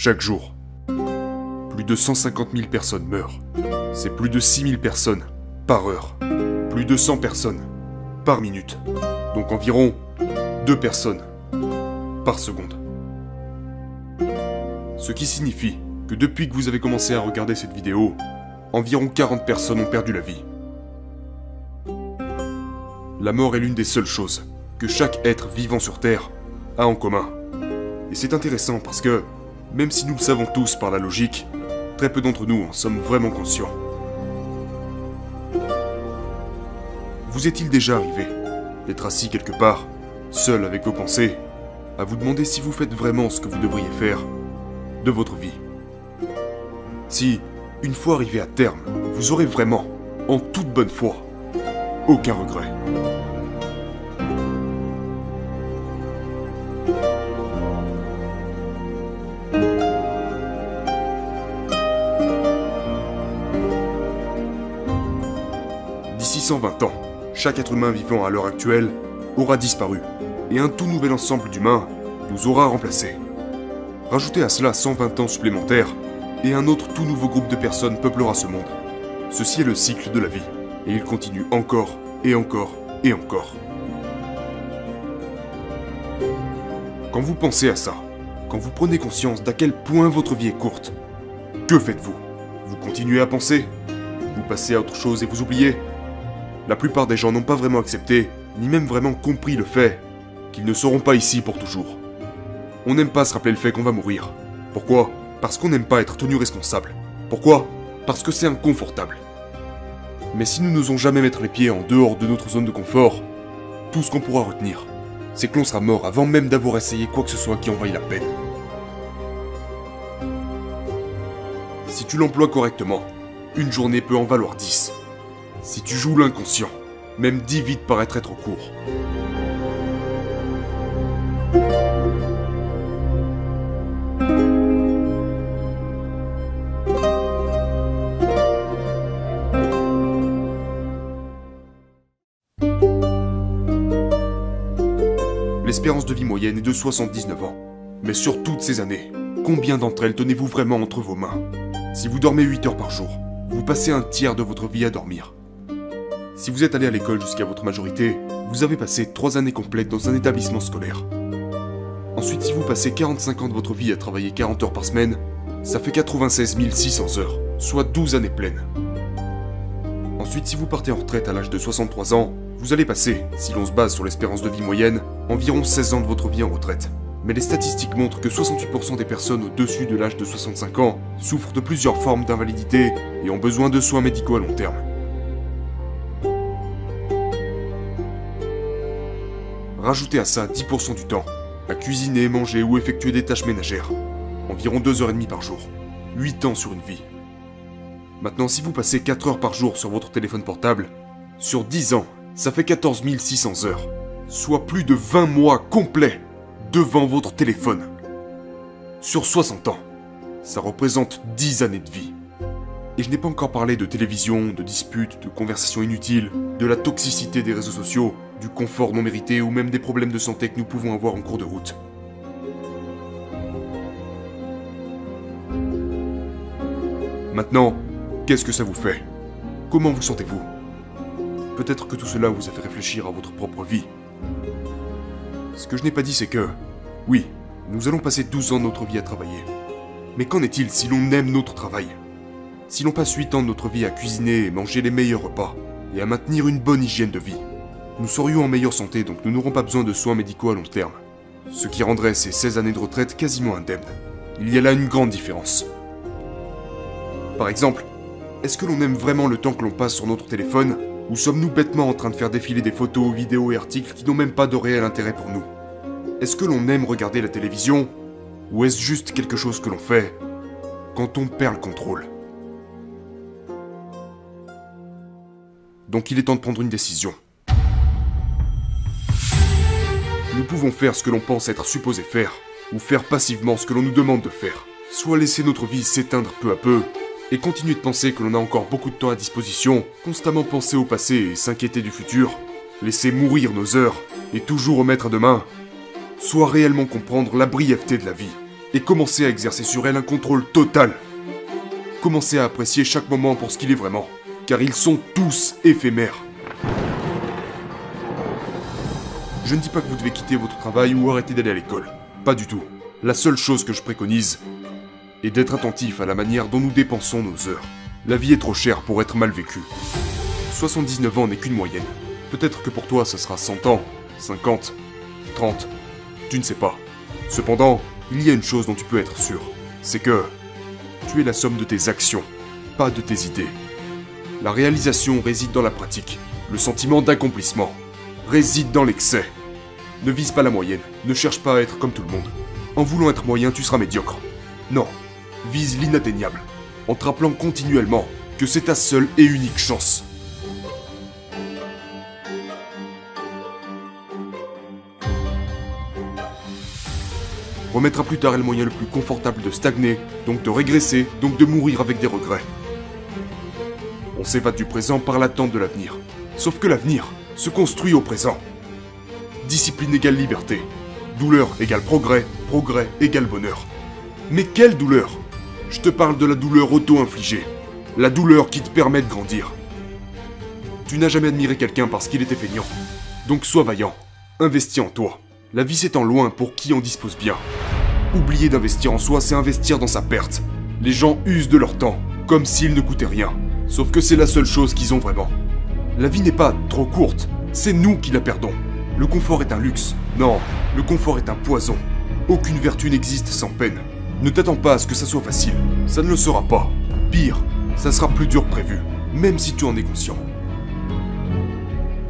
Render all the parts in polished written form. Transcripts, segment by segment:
chaque jour. Plus de 150 000 personnes meurent. C'est plus de 6 000 personnes par heure. Plus de 100 personnes par minute. Donc environ 2 personnes par seconde. Ce qui signifie que depuis que vous avez commencé à regarder cette vidéo, environ 40 personnes ont perdu la vie. La mort est l'une des seules choses que chaque être vivant sur Terre a en commun. Et c'est intéressant parce que, même si nous le savons tous par la logique, très peu d'entre nous en sommes vraiment conscients. Vous est-il déjà arrivé d'être assis quelque part, seul avec vos pensées, à vous demander si vous faites vraiment ce que vous devriez faire de votre vie? Si, une fois arrivé à terme, vous aurez vraiment, en toute bonne foi, aucun regret. D'ici 120 ans, chaque être humain vivant à l'heure actuelle aura disparu, et un tout nouvel ensemble d'humains nous aura remplacés. Rajoutez à cela 120 ans supplémentaires, et un autre tout nouveau groupe de personnes peuplera ce monde. Ceci est le cycle de la vie, et il continue encore, et encore, et encore. Quand vous pensez à ça, quand vous prenez conscience d'à quel point votre vie est courte, que faites-vous? Vous continuez à penser? Vous passez à autre chose et vous oubliez? La plupart des gens n'ont pas vraiment accepté, ni même vraiment compris le fait qu'ils ne seront pas ici pour toujours. On n'aime pas se rappeler le fait qu'on va mourir. Pourquoi? Parce qu'on n'aime pas être tenu responsable. Pourquoi? Parce que c'est inconfortable. Mais si nous n'osons jamais mettre les pieds en dehors de notre zone de confort, tout ce qu'on pourra retenir, c'est que l'on sera mort avant même d'avoir essayé quoi que ce soit qui en vaille la peine. Si tu l'emploies correctement, une journée peut en valoir 10. Si tu joues l'inconscient, même 10 vies te paraîtraient trop court. L'espérance de vie moyenne est de 79 ans. Mais sur toutes ces années, combien d'entre elles tenez-vous vraiment entre vos mains? Si vous dormez 8 heures par jour, vous passez un tiers de votre vie à dormir. Si vous êtes allé à l'école jusqu'à votre majorité, vous avez passé 3 années complètes dans un établissement scolaire. Ensuite, si vous passez 45 ans de votre vie à travailler 40 heures par semaine, ça fait 96 600 heures, soit 12 années pleines. Ensuite, si vous partez en retraite à l'âge de 63 ans, vous allez passer, si l'on se base sur l'espérance de vie moyenne, environ 16 ans de votre vie en retraite. Mais les statistiques montrent que 68% des personnes au-dessus de l'âge de 65 ans souffrent de plusieurs formes d'invalidité et ont besoin de soins médicaux à long terme. Rajoutez à ça 10% du temps à cuisiner, manger ou effectuer des tâches ménagères. Environ 2h30 par jour. 8 ans sur une vie. Maintenant, si vous passez 4 heures par jour sur votre téléphone portable, sur 10 ans, ça fait 14 600 heures. Soit plus de 20 mois complets devant votre téléphone. Sur 60 ans, ça représente 10 années de vie. Et je n'ai pas encore parlé de télévision, de disputes, de conversations inutiles, de la toxicité des réseaux sociaux, du confort non mérité ou même des problèmes de santé que nous pouvons avoir en cours de route. Maintenant, qu'est-ce que ça vous fait? Comment vous sentez-vous? Peut-être que tout cela vous a fait réfléchir à votre propre vie. Ce que je n'ai pas dit, c'est que, oui, nous allons passer 12 ans de notre vie à travailler. Mais qu'en est-il si l'on aime notre travail? Si l'on passe 8 ans de notre vie à cuisiner et manger les meilleurs repas, et à maintenir une bonne hygiène de vie, nous serions en meilleure santé, donc nous n'aurons pas besoin de soins médicaux à long terme. Ce qui rendrait ces 16 années de retraite quasiment indemnes. Il y a là une grande différence. Par exemple, est-ce que l'on aime vraiment le temps que l'on passe sur notre téléphone, ou sommes-nous bêtement en train de faire défiler des photos, vidéos et articles qui n'ont même pas de réel intérêt pour nous? Est-ce que l'on aime regarder la télévision, ou est-ce juste quelque chose que l'on fait quand on perd le contrôle? Donc il est temps de prendre une décision. Nous pouvons faire ce que l'on pense être supposé faire, ou faire passivement ce que l'on nous demande de faire. Soit laisser notre vie s'éteindre peu à peu, et continuer de penser que l'on a encore beaucoup de temps à disposition, constamment penser au passé et s'inquiéter du futur, laisser mourir nos heures, et toujours remettre à demain, soit réellement comprendre la brièveté de la vie, et commencez à exercer sur elle un contrôle total. Commencez à apprécier chaque moment pour ce qu'il est vraiment, car ils sont tous éphémères. Je ne dis pas que vous devez quitter votre travail ou arrêter d'aller à l'école. Pas du tout. La seule chose que je préconise est d'être attentif à la manière dont nous dépensons nos heures. La vie est trop chère pour être mal vécue. 79 ans n'est qu'une moyenne. Peut-être que pour toi, ça sera 100 ans, 50, 30, tu ne sais pas. Cependant, il y a une chose dont tu peux être sûr, c'est que tu es la somme de tes actions, pas de tes idées. La réalisation réside dans la pratique. Le sentiment d'accomplissement réside dans l'excès. Ne vise pas la moyenne, ne cherche pas à être comme tout le monde. En voulant être moyen, tu seras médiocre. Non, vise l'inatteignable, en te rappelant continuellement que c'est ta seule et unique chance. Remettre à plus tard est le moyen le plus confortable de stagner, donc de régresser, donc de mourir avec des regrets. On s'évade du présent par l'attente de l'avenir. Sauf que l'avenir se construit au présent. Discipline égale liberté. Douleur égale progrès, progrès égale bonheur. Mais quelle douleur? Je te parle de la douleur auto-infligée. La douleur qui te permet de grandir. Tu n'as jamais admiré quelqu'un parce qu'il était feignant. Donc sois vaillant. Investis en toi. La vie s'étend loin pour qui en dispose bien. Oublier d'investir en soi, c'est investir dans sa perte. Les gens usent de leur temps, comme s'il ne coûtait rien. Sauf que c'est la seule chose qu'ils ont vraiment. La vie n'est pas trop courte, c'est nous qui la perdons. Le confort est un luxe. Non, le confort est un poison. Aucune vertu n'existe sans peine. Ne t'attends pas à ce que ça soit facile. Ça ne le sera pas. Pire, ça sera plus dur que prévu, même si tu en es conscient.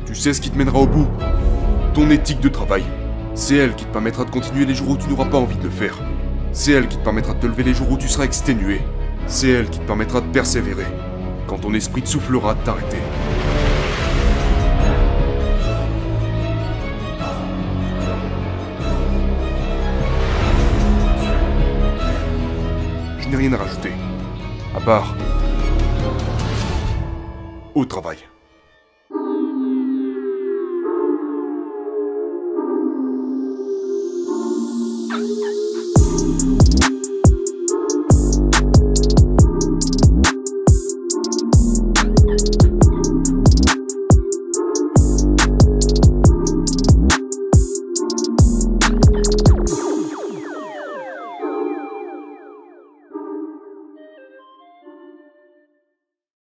Tu sais ce qui te mènera au bout? Ton éthique de travail. C'est elle qui te permettra de continuer les jours où tu n'auras pas envie de le faire. C'est elle qui te permettra de te lever les jours où tu seras exténué. C'est elle qui te permettra de persévérer, quand ton esprit te soufflera de t'arrêter. Je n'ai rien à rajouter. À part... au travail.